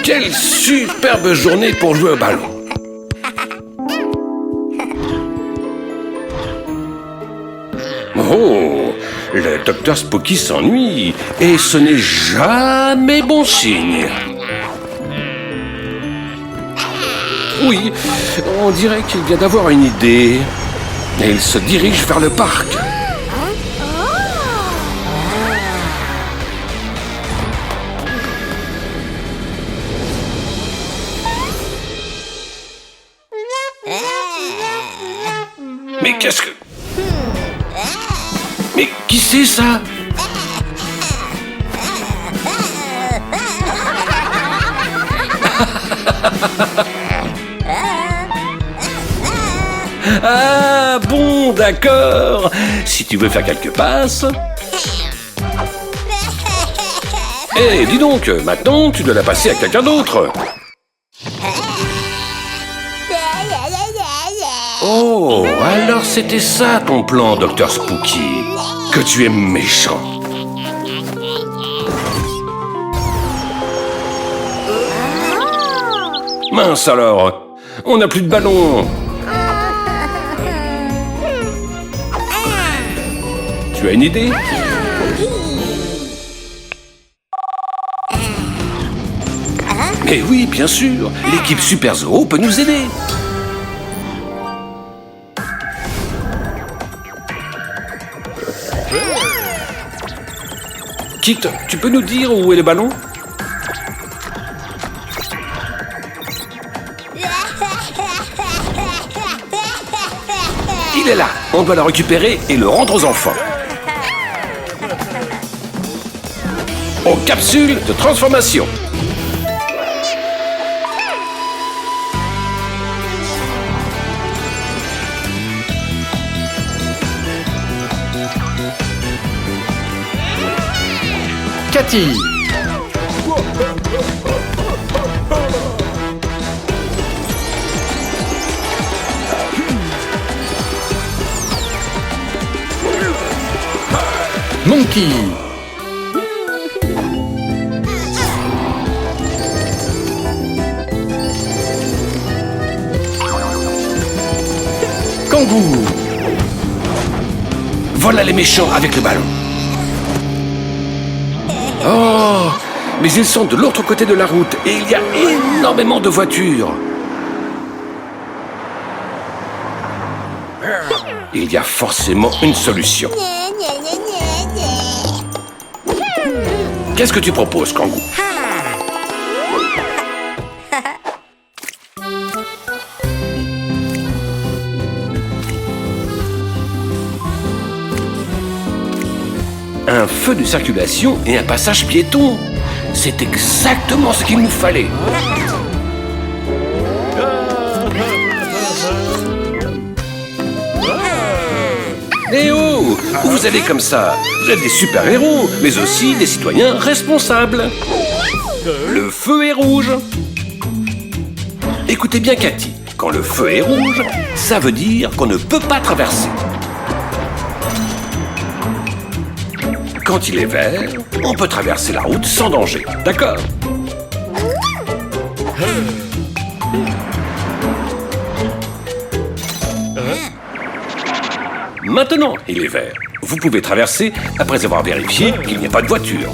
Quelle superbe journée pour jouer au ballon. Oh, le docteur Spooky s'ennuie et ce n'est jamais bon signe. Oui, on dirait qu'il vient d'avoir une idée. Et il se dirige vers le parc. Mais qu'est-ce que... Mais qui c'est ça? Ah bon, d'accord. Si tu veux faire quelques passes... Eh, dis donc, maintenant tu dois la passer à quelqu'un d'autre. Oh, alors c'était ça ton plan, Docteur Spooky. Que tu es méchant. Mince alors, on n'a plus de ballon. Tu as une idée? Mais oui, bien sûr, l'équipe Super Zoo peut nous aider. Kit, tu peux nous dire où est le ballon? Il est là, on doit le récupérer et le rendre aux enfants. Aux capsules de transformation. Cathy. Monkey. Kangou. Voilà les méchants avec le ballon. Oh, mais ils sont de l'autre côté de la route et il y a énormément de voitures. Il y a forcément une solution. Qu'est-ce que tu proposes, Kangou? Un feu de circulation et un passage piéton. C'est exactement ce qu'il nous fallait. Eh oh! Où vous allez comme ça? Vous êtes des super-héros, mais aussi des citoyens responsables. Le feu est rouge. Écoutez bien, Cathy. Quand le feu est rouge, ça veut dire qu'on ne peut pas traverser. Quand il est vert, on peut traverser la route sans danger. D'accord? Maintenant, il est vert. Vous pouvez traverser après avoir vérifié qu'il n'y a pas de voiture.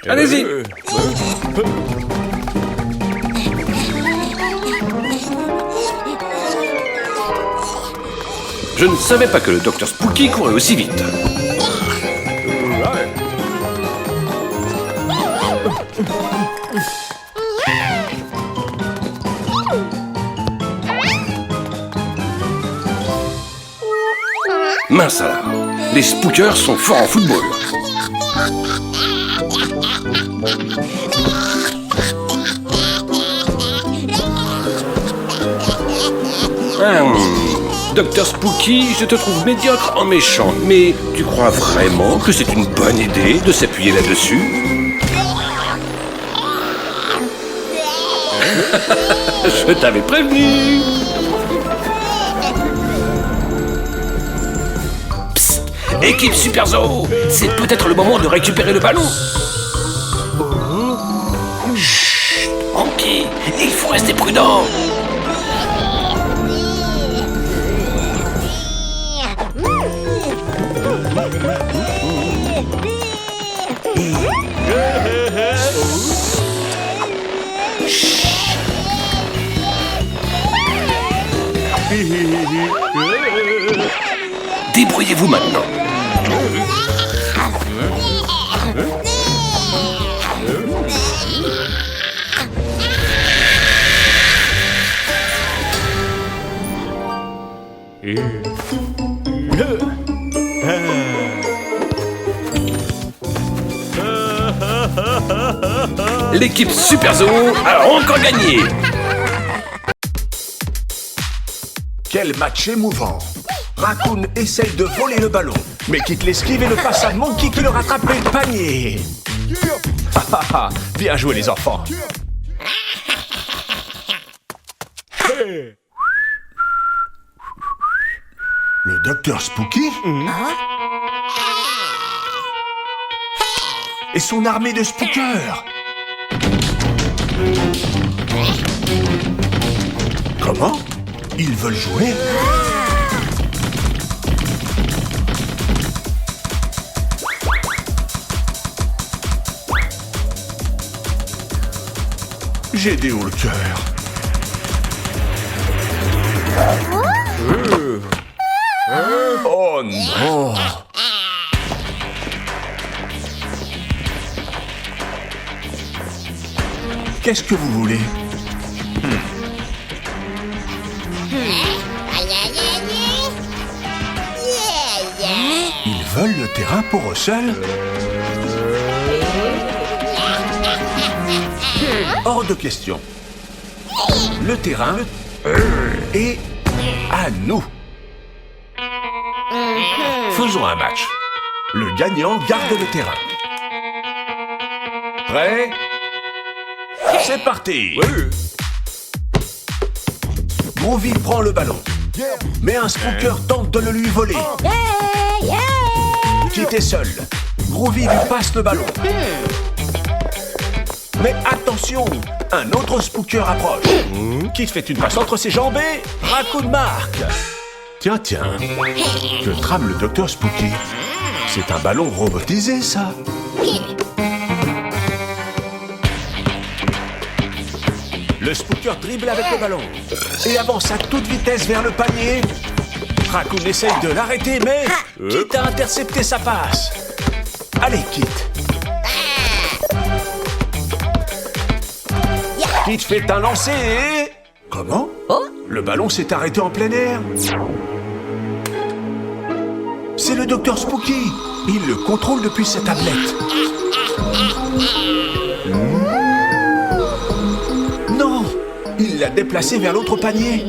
Allez-y. Je ne savais pas que le docteur Spooky courait aussi vite. Mince alors, les spookers sont forts en football. Docteur Spooky, je te trouve médiocre en méchant, mais tu crois vraiment que c'est une bonne idée de s'appuyer là-dessus? Je t'avais prévenu. Équipe Super Zoo, c'est peut-être le moment de récupérer le ballon. Chut, Monkey, il faut rester prudent. Débrouillez-vous maintenant. L'équipe Super Zoo a encore gagné. Quel match émouvant! Raccoon essaye de voler le ballon, mais quitte l'esquive et le passe à Monkey qui le rattrape et le panier. Bien joué les enfants. Le docteur Spooky et son armée de spookers. Comment? Ils veulent jouer? J'ai des hauts le cœur. Oh non! Qu'est-ce que vous voulez? Ils veulent le terrain pour eux seuls? Hors de question. Le terrain est à nous. Faisons un match. Le gagnant garde le terrain. Prêt? C'est parti! Groovy prend le ballon. Mais un spooker tente de le lui voler. Kit est seul. Groovy lui passe le ballon. Mais attention, un autre spooker approche. Kit fait une passe entre ses jambes et Raccoon marque. Tiens, que trame le docteur Spooky? C'est un ballon robotisé, ça. Le spooker dribble avec le ballon et avance à toute vitesse vers le panier. Raccoon essaye de l'arrêter, mais Kit a intercepté sa passe. Allez, Kit. Kit fait un lancer et... Comment? Le ballon s'est arrêté en plein air. C'est le docteur Spooky. Il le contrôle depuis sa tablette. Non! Il l'a déplacé vers l'autre panier.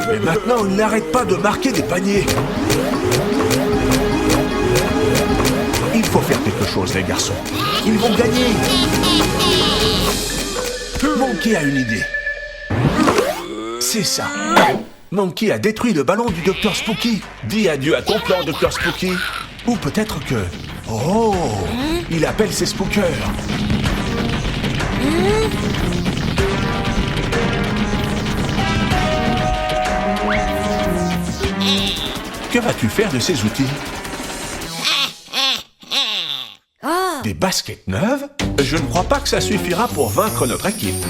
Mais maintenant, il n'arrête pas de marquer des paniers. Il faut faire quelque chose, les garçons. Ils vont gagner. Monkey a une idée. C'est ça. Monkey a détruit le ballon du Dr Spooky. Dis adieu à ton plan, Dr Spooky. Ou peut-être que... Oh! Il appelle ses spookers. Que vas-tu faire de ces outils? Des baskets neuves? Je ne crois pas que ça suffira pour vaincre notre équipe.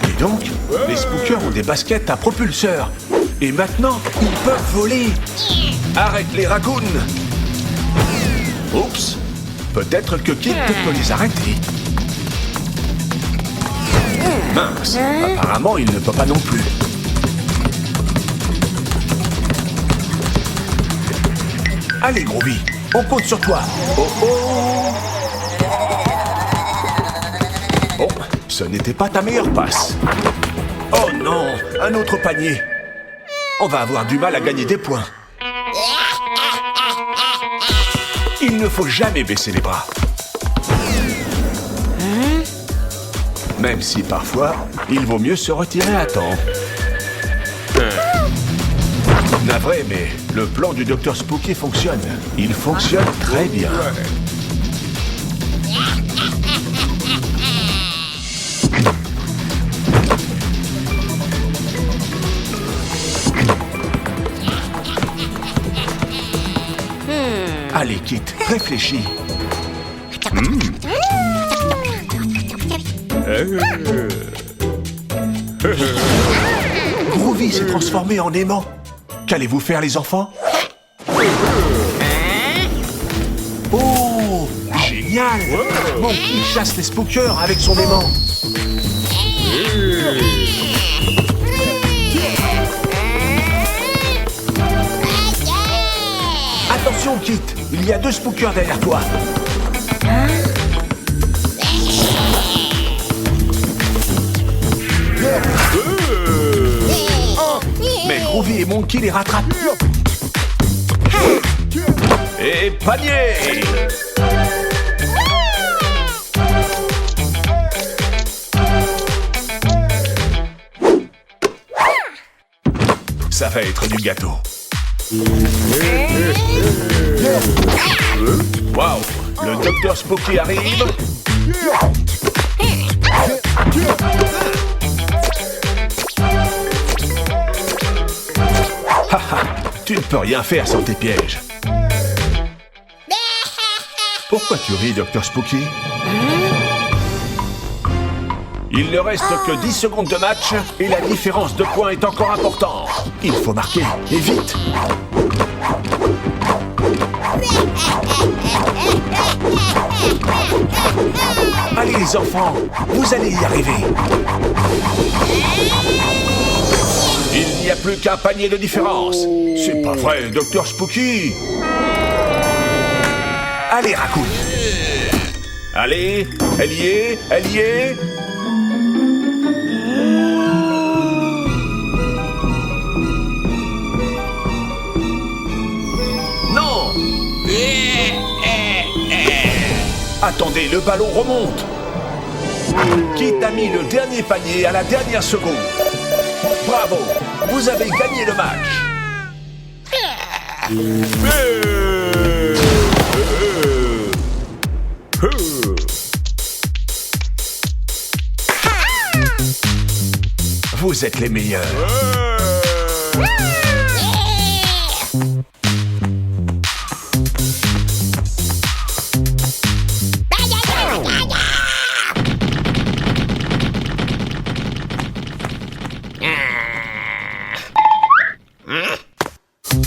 Et donc, les spookers ont des baskets à propulseur. Et maintenant, ils peuvent voler. Arrête les raccoons. Oups. Peut-être que Kit peut les arrêter. Mince. Apparemment, il ne peut pas non plus. Allez, Groovy, on compte sur toi. Oh oh! Bon, ce n'était pas ta meilleure passe. Oh non, un autre panier. On va avoir du mal à gagner des points. Il ne faut jamais baisser les bras. Même si parfois, il vaut mieux se retirer à temps. Navré, mais le plan du Dr Spooky fonctionne. Il fonctionne très bien. Allez, Kit, réfléchis. Groovy s'est transformé en aimant. Qu'allez-vous faire, les enfants? Oh, génial! Monkey chasse les spookers avec son aimant. Attention, Kit, il y a 2 spookers derrière toi. Mais Groovy et Monkey les rattrapent. Et panier! Ça va être du gâteau. Waouh! Le Dr Spooky arrive. Haha, tu ne peux rien faire sans tes pièges. Pourquoi tu ris, Dr Spooky? Il ne reste que 10 secondes de match et la différence de points est encore importante. Il faut marquer, et vite. Allez les enfants, vous allez y arriver. Il n'y a plus qu'un panier de différence. C'est pas vrai, Dr Spooky. Allez, Raccoon. Allez, elle y est, elle y est. Non. Attendez, le ballon remonte. Kit a mis le dernier panier à la dernière seconde. Bravo, vous avez gagné le match. Vous êtes les meilleurs.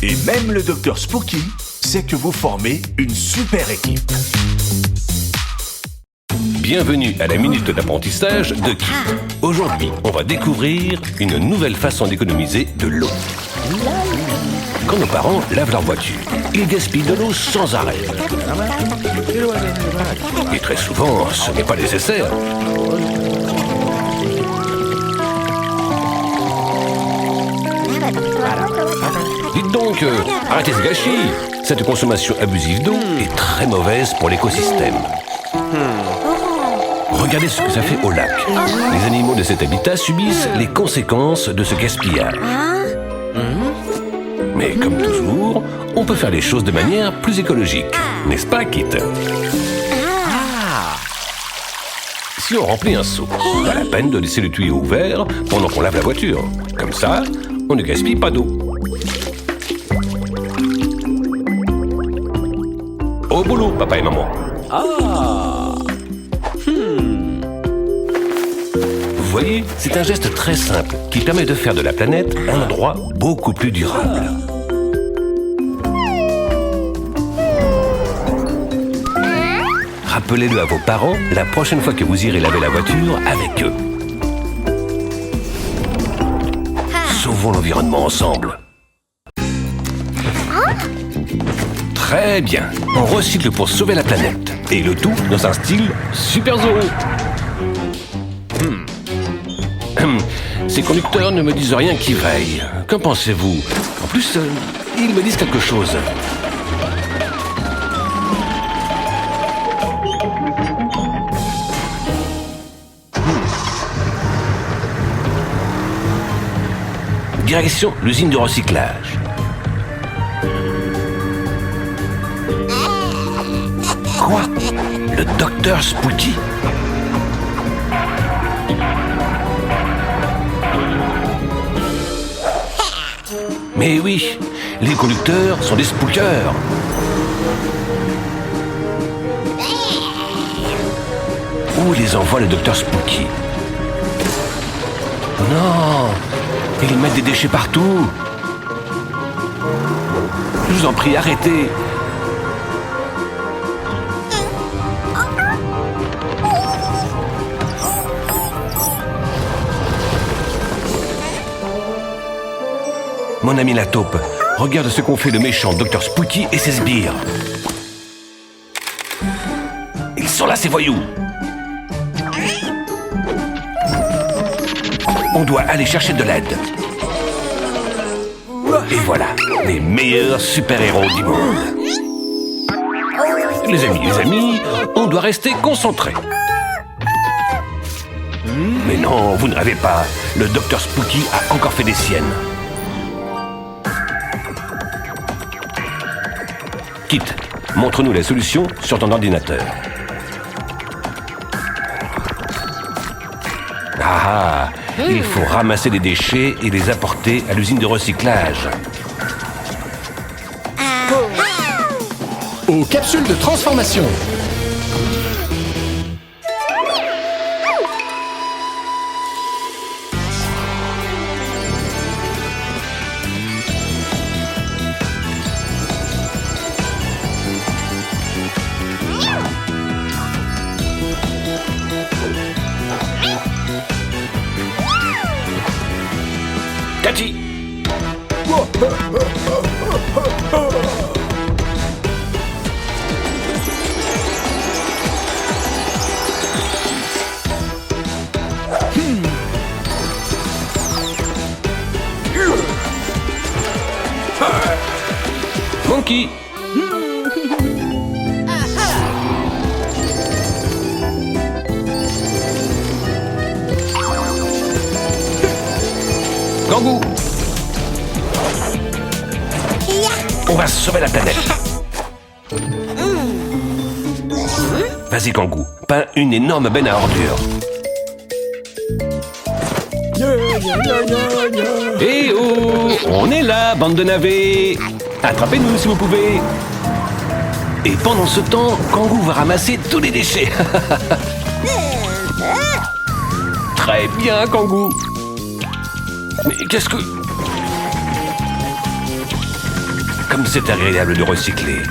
Et même le Dr Spooky sait que vous formez une super équipe. Bienvenue à la minute d'apprentissage de Kit. Aujourd'hui, on va découvrir une nouvelle façon d'économiser de l'eau. Quand nos parents lavent leur voiture, ils gaspillent de l'eau sans arrêt. Et très souvent, ce n'est pas nécessaire. Dites donc, arrêtez ce gâchis. Cette consommation abusive d'eau est très mauvaise pour l'écosystème. Regardez ce que ça fait au lac. Les animaux de cet habitat subissent les conséquences de ce gaspillage. Mais comme toujours, on peut faire les choses de manière plus écologique. N'est-ce pas, Kit? Si on remplit un seau, pas la peine de laisser le tuyau ouvert pendant qu'on lave la voiture. Comme ça, on ne gaspille pas d'eau. Au boulot, papa et maman. Vous voyez, c'est un geste très simple qui permet de faire de la planète un endroit beaucoup plus durable. Rappelez-le à vos parents la prochaine fois que vous irez laver la voiture avec eux. Sauvons l'environnement ensemble. Très bien. On recycle pour sauver la planète. Et le tout dans un style super Zorro. Ces conducteurs ne me disent rien qui vaille. Qu'en pensez-vous? En plus, ils me disent quelque chose. Direction l'usine de recyclage. Quoi? Le docteur Spooky? Mais oui, les conducteurs sont des spookers. Où les envoie le docteur Spooky? Non, ils mettent des déchets partout. Je vous en prie, arrêtez. Mon ami la taupe, regarde ce qu'ont fait le méchant docteur Spooky et ses sbires. Ils sont là, ces voyous. On doit aller chercher de l'aide. Et voilà, les meilleurs super-héros du monde. Les amis, on doit rester concentrés. Mais non, vous ne rêvez pas. Le docteur Spooky a encore fait des siennes. Kit, montre-nous la solution sur ton ordinateur. Ah, il faut ramasser les déchets et les apporter à l'usine de recyclage. Aux capsules de transformation. Cathy! Monkey! Kangou! On va sauver la planète. Vas-y, Kangou, peins une énorme benne à ordures. Eh oh, on est là, bande de navets. Attrapez-nous si vous pouvez. Et pendant ce temps, Kangou va ramasser tous les déchets. Très bien, Kangou. Mais qu'est-ce que... Comme c'est agréable de recycler.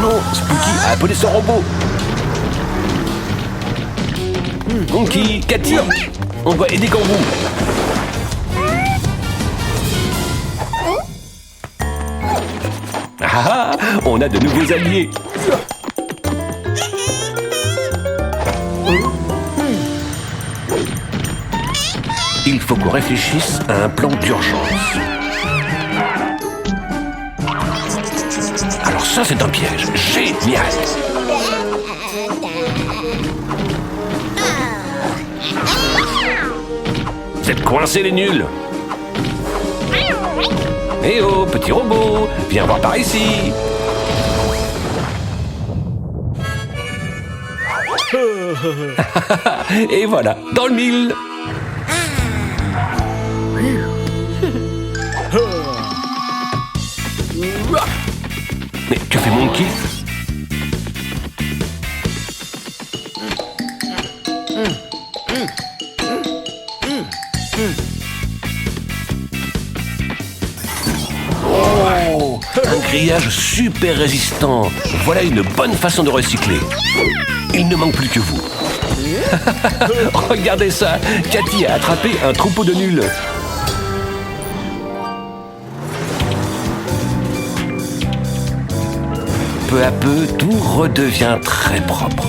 Non, Spooky a appelé son robot. Monkey, Cathy, on doit aider Kangou. Ah, on a de nouveaux alliés. Il faut qu'on réfléchisse à un plan d'urgence. Alors ça, c'est un piège. Génial! Vous êtes coincés, les nuls! Eh oh, petit robot, viens voir par ici! Et voilà, dans le mille! Mais que fait Monkey? Oh, un grillage super résistant. Voilà une bonne façon de recycler. Il ne manque plus que vous. Regardez ça, Cathy a attrapé un troupeau de nuls. Peu à peu, tout redevient très propre.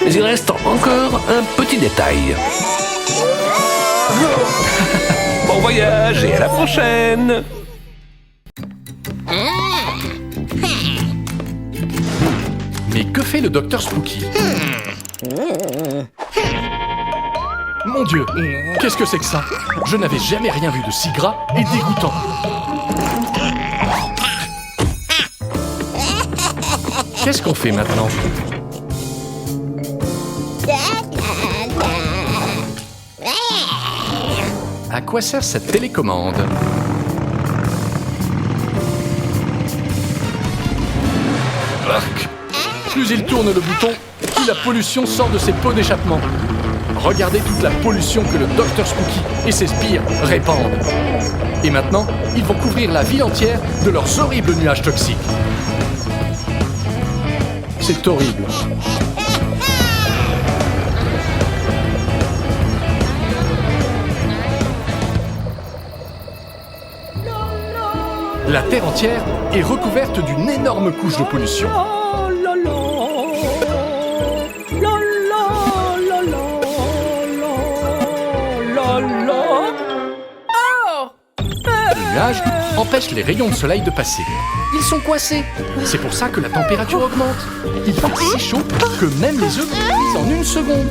Mais il reste encore un petit détail. Bon voyage et à la prochaine! Mais fait le docteur Spooky? Mon Dieu, qu'est-ce que c'est que ça? Je n'avais jamais rien vu de si gras et dégoûtant. Qu'est-ce qu'on fait maintenant? À quoi sert cette télécommande? Arc. Plus il tourne le bouton, plus la pollution sort de ses pots d'échappement. Regardez toute la pollution que le Dr Spooky et ses sbires répandent. Et maintenant, ils vont couvrir la ville entière de leurs horribles nuages toxiques. C'est horrible. La Terre entière est recouverte d'une énorme couche de pollution. Les nuages empêchent les rayons de soleil de passer. Ils sont coincés. C'est pour ça que la température augmente. Il fait si chaud que même les œufs cuisent en une seconde.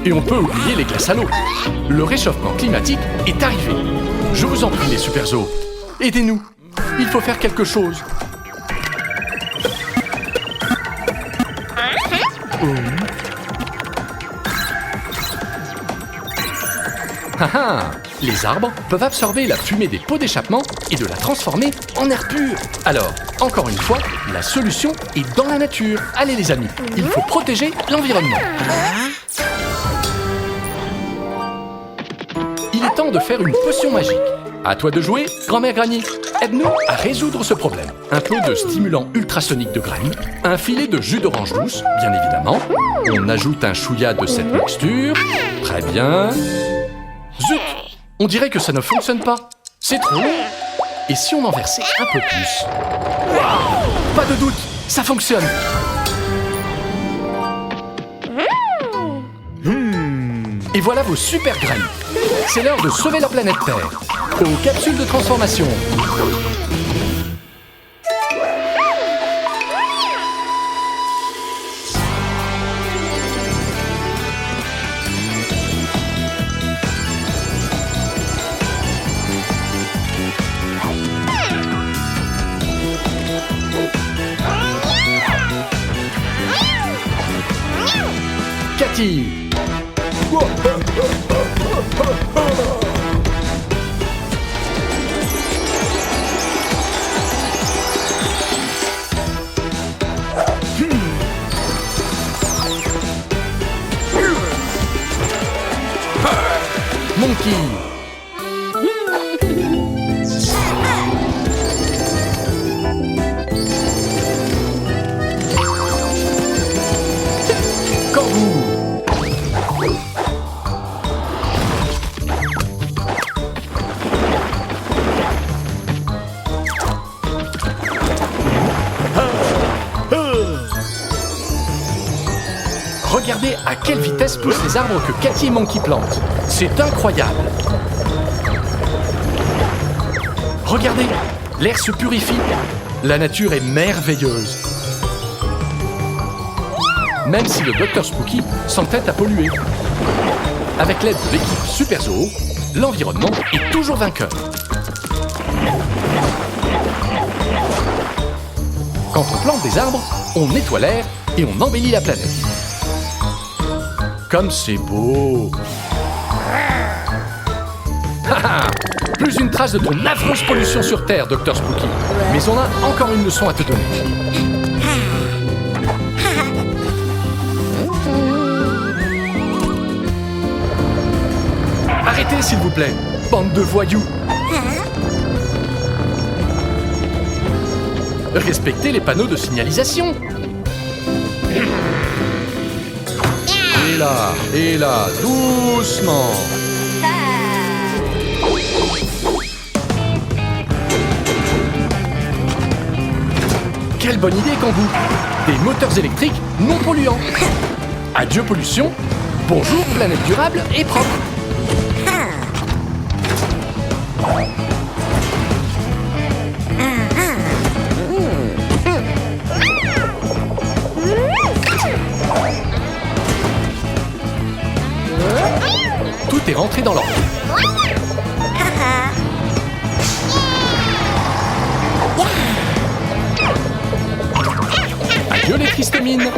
Et on peut oublier les glaces à l'eau. Le réchauffement climatique est arrivé. Je vous en prie, les super zoos. Aidez-nous. Il faut faire quelque chose. Les arbres peuvent absorber la fumée des pots d'échappement et de la transformer en air pur. Alors, encore une fois, la solution est dans la nature. Allez les amis, il faut protéger l'environnement. Il est temps de faire une potion magique. À toi de jouer, grand-mère Granny. Aide-nous à résoudre ce problème. Un pot de stimulant ultrasonique de Granny, un filet de jus d'orange douce, bien évidemment. On ajoute un chouïa de cette mixture. Très bien. Zut! On dirait que ça ne fonctionne pas. C'est trop long. Et si on en versait un peu plus? Waouh! Pas de doute, ça fonctionne. Et voilà vos super graines. C'est l'heure de sauver la planète Terre. Aux capsules de transformation. Cathy. Monkey. Kangourou. Regardez à quelle vitesse poussent les arbres que Cathy et Monkey plantent. C'est incroyable. Regardez, l'air se purifie. La nature est merveilleuse. Même si le Dr Spooky s'entête à polluer. Avec l'aide de l'équipe Super Zoo, l'environnement est toujours vainqueur. Quand on plante des arbres, on nettoie l'air et on embellit la planète. Comme c'est beau! Plus une trace de ton affreuse pollution sur Terre, Dr Spooky. Mais on a encore une leçon à te donner. Arrêtez, s'il vous plaît, bande de voyous! Respectez les panneaux de signalisation! Et là, doucement. Quelle bonne idée, Kangou! Des moteurs électriques non polluants. Adieu pollution, bonjour planète durable et propre. Désolé, Tristémine.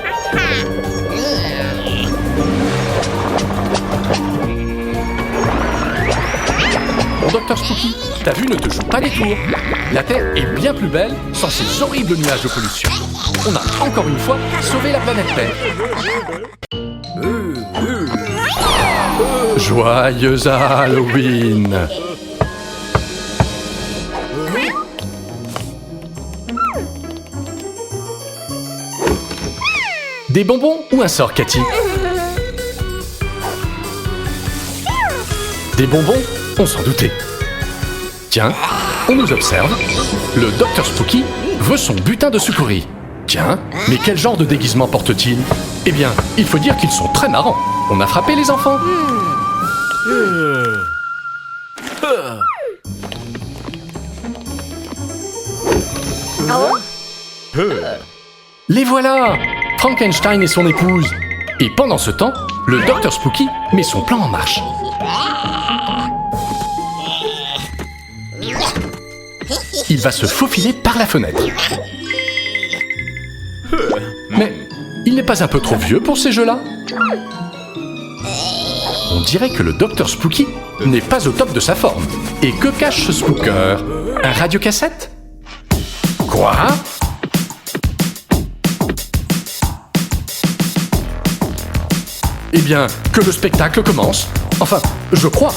Bon, Docteur Spooky, ta vue ne te joue pas des tours. La Terre est bien plus belle sans ces horribles nuages de pollution. On a encore une fois sauvé la planète Terre. Joyeux Halloween! Des bonbons ou un sort, Cathy? Des bonbons? On s'en doutait. Tiens, on nous observe. Le Docteur Spooky veut son butin de sucrerie. Tiens, mais quel genre de déguisement porte-t-il? Eh bien, il faut dire qu'ils sont très marrants. On a frappé les enfants. Les voilà! Frankenstein et son épouse. Et pendant ce temps, le Docteur Spooky met son plan en marche. Il va se faufiler par la fenêtre. Mais il n'est pas un peu trop vieux pour ces jeux-là? On dirait que le Docteur Spooky n'est pas au top de sa forme. Et que cache ce spooker? Un radiocassette? Quoi? Eh bien, que le spectacle commence. Enfin, je crois.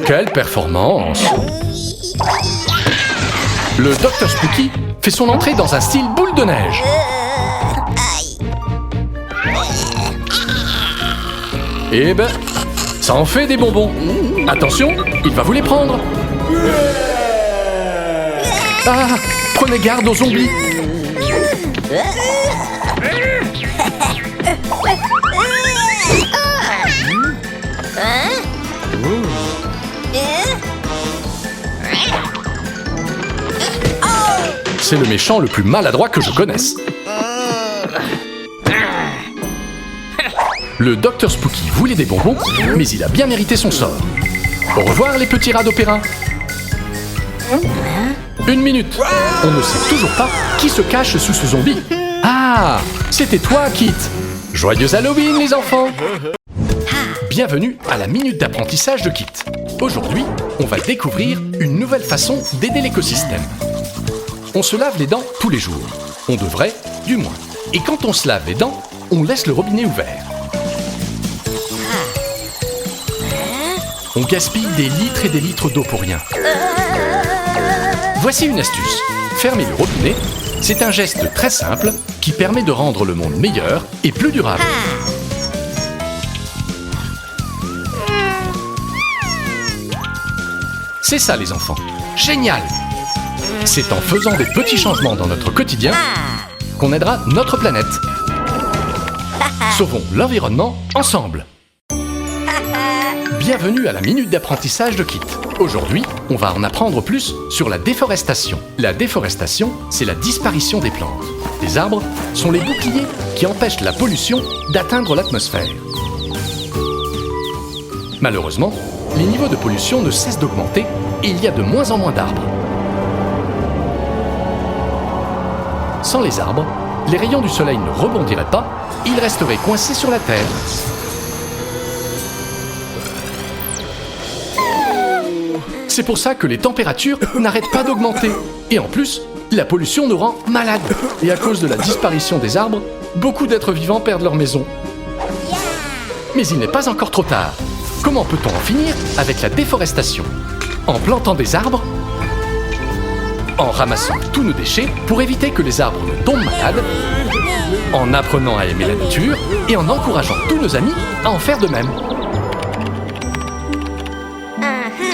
Quelle performance! Le Docteur Spooky fait son entrée dans un style boule de neige. Eh ben, ça en fait des bonbons. Attention, il va vous les prendre. Ah, prenez garde aux zombies. C'est le méchant le plus maladroit que je connaisse. Le Docteur Spooky voulait des bonbons, mais il a bien mérité son sort. Au revoir les petits rats d'opéra. 1 minute. On ne sait toujours pas qui se cache sous ce zombie. Ah, c'était toi, Kit. Joyeux Halloween, les enfants. Bienvenue à la minute d'apprentissage de Kit. Aujourd'hui, on va découvrir une nouvelle façon d'aider l'écosystème. On se lave les dents tous les jours. On devrait, du moins. Et quand on se lave les dents, on laisse le robinet ouvert. On gaspille des litres et des litres d'eau pour rien. Voici une astuce. Fermer le robinet, c'est un geste très simple qui permet de rendre le monde meilleur et plus durable. C'est ça les enfants. Génial! C'est en faisant des petits changements dans notre quotidien qu'on aidera notre planète. Sauvons l'environnement ensemble. Bienvenue à la minute d'apprentissage de Kit. Aujourd'hui, on va en apprendre plus sur la déforestation. La déforestation, c'est la disparition des plantes. Les arbres sont les boucliers qui empêchent la pollution d'atteindre l'atmosphère. Malheureusement, les niveaux de pollution ne cessent d'augmenter et il y a de moins en moins d'arbres. Sans les arbres, les rayons du soleil ne rebondiraient pas, ils resteraient coincés sur la Terre. C'est pour ça que les températures n'arrêtent pas d'augmenter. Et en plus, la pollution nous rend malades. Et à cause de la disparition des arbres, beaucoup d'êtres vivants perdent leur maison. Mais il n'est pas encore trop tard. Comment peut-on en finir avec la déforestation? En plantant des arbres, en ramassant tous nos déchets pour éviter que les arbres ne tombent malades, en apprenant à aimer la nature et en encourageant tous nos amis à en faire de même.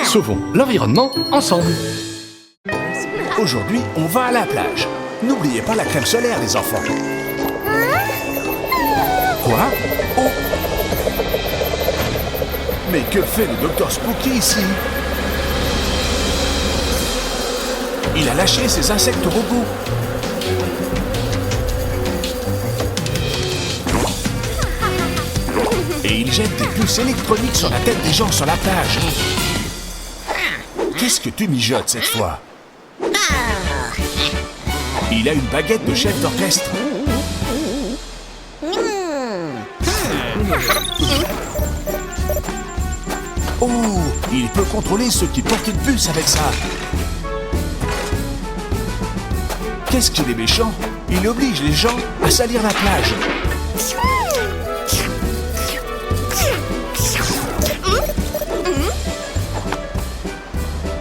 Sauvons l'environnement ensemble. Aujourd'hui, on va à la plage. N'oubliez pas la crème solaire, les enfants. Quoi? Oh! Mais que fait le Docteur Spooky ici? Il a lâché ses insectes robots. Et il jette des puces électroniques sur la tête des gens sur la plage. Qu'est-ce que tu mijotes cette fois? Il a une baguette de chef d'orchestre. Oh, il peut contrôler ceux qui portent une puce avec ça. Qu'est-ce qu'il est méchant? Il oblige les gens à salir la plage.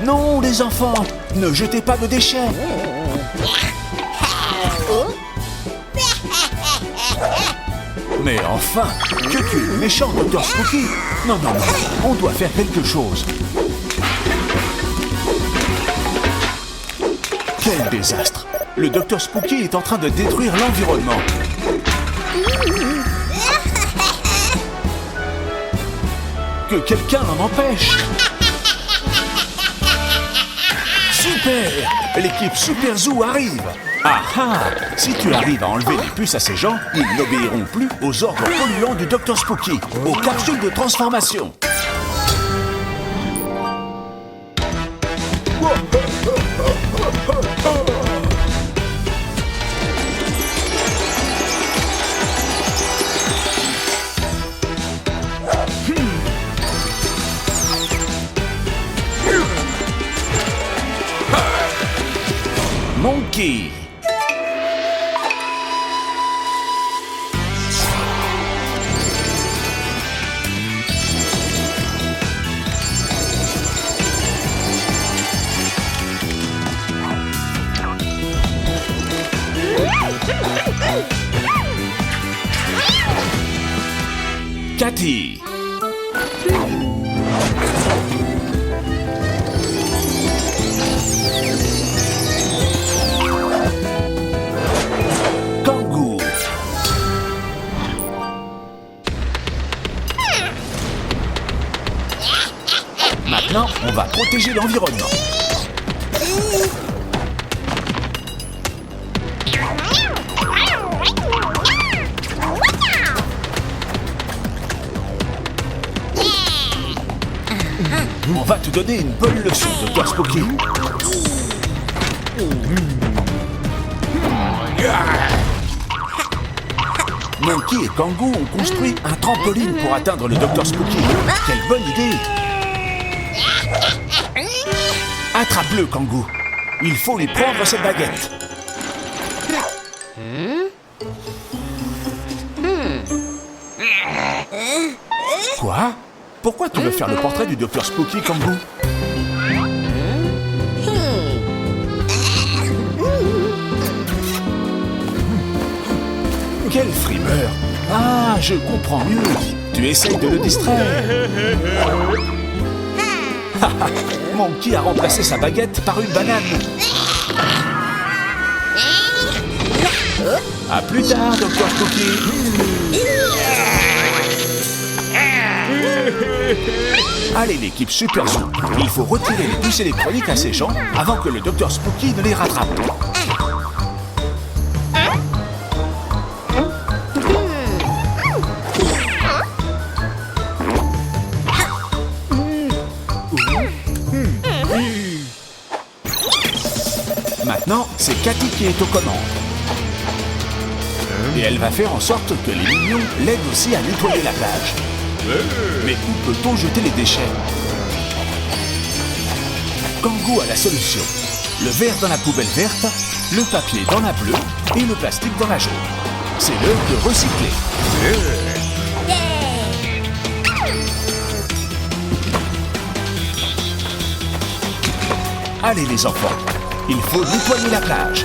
Non, les enfants, ne jetez pas de déchets. Mais enfin, que tu es méchant, Dr Spooky. Non, non, non, on doit faire quelque chose. Quel désastre! Le Dr Spooky est en train de détruire l'environnement. Que quelqu'un l'en empêche. Super! L'équipe Super Zoo arrive. Ah ah! Si tu arrives à enlever les puces à ces gens, ils n'obéiront plus aux ordres polluants du Dr Spooky, aux capsules de transformation. Monkey. Cathy. Kangoo. Maintenant, on va protéger l'environnement. On va te donner une bonne leçon, Dr Spooky. Monkey et Kangoo ont construit un trampoline pour atteindre le Dr Spooky. Quelle bonne idée! Attrape-le, Kangoo. Il faut lui prendre cette baguette. Quoi? Pourquoi tu veux faire le portrait du Dr Spooky, Kangoo? Quel frimeur! Ah, je comprends mieux. Tu essayes de le distraire. Monkey a remplacé sa baguette par une banane. À plus tard, Dr Spooky. Allez, l'équipe Super Zoo, il faut retirer les puces électroniques à ces gens avant que le Dr Spooky ne les rattrape. Maintenant, c'est Cathy qui est aux commandes. Et elle va faire en sorte que les mignons l'aident aussi à nettoyer la plage. Mais où peut-on jeter les déchets? Kangoo a la solution. Le verre dans la poubelle verte, le papier dans la bleue et le plastique dans la jaune. C'est l'heure de recycler. Allez les enfants, il faut nettoyer la plage.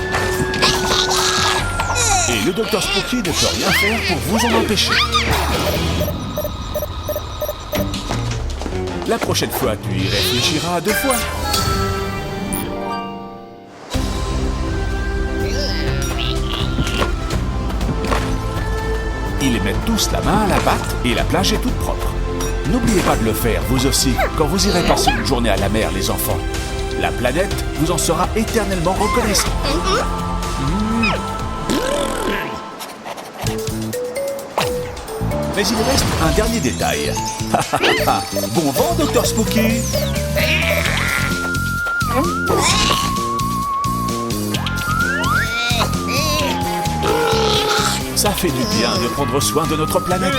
Et le Dr Spooky ne peut rien faire pour vous en empêcher. La prochaine fois, tu y réfléchiras 2 fois. Ils mettent tous la main à la pâte et la plage est toute propre. N'oubliez pas de le faire, vous aussi, quand vous irez passer une journée à la mer, les enfants. La planète vous en sera éternellement reconnaissante. Mais il reste un dernier détail. Bon vent, Dr Spooky. Ça fait du bien de prendre soin de notre planète.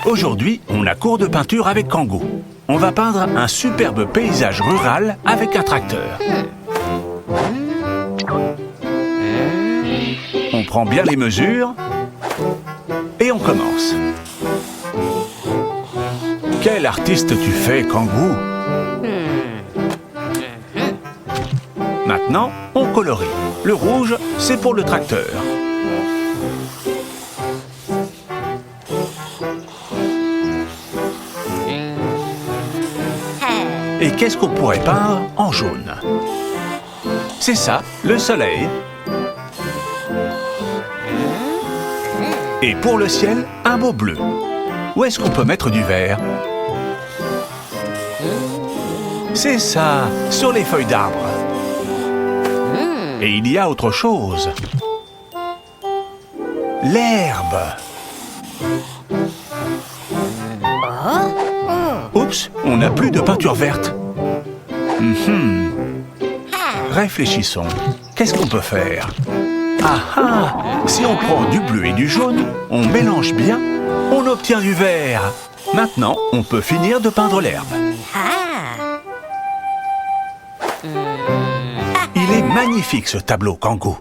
Aujourd'hui, on a cours de peinture avec Kangoo. On va peindre un superbe paysage rural avec un tracteur. On prend bien les mesures et on commence. Quel artiste tu fais, Kangoo? Maintenant, on colorie. Le rouge, c'est pour le tracteur. Et qu'est-ce qu'on pourrait peindre en jaune? C'est ça, le soleil. Et pour le ciel, un beau bleu. Où est-ce qu'on peut mettre du vert? C'est ça, sur les feuilles d'arbre. Et il y a autre chose. L'herbe. Oups, on n'a plus de peinture verte. Réfléchissons. Qu'est-ce qu'on peut faire? Ah ah! Si on prend du bleu et du jaune, on mélange bien, on obtient du vert. Maintenant, on peut finir de peindre l'herbe. Il est magnifique ce tableau, Kangoo.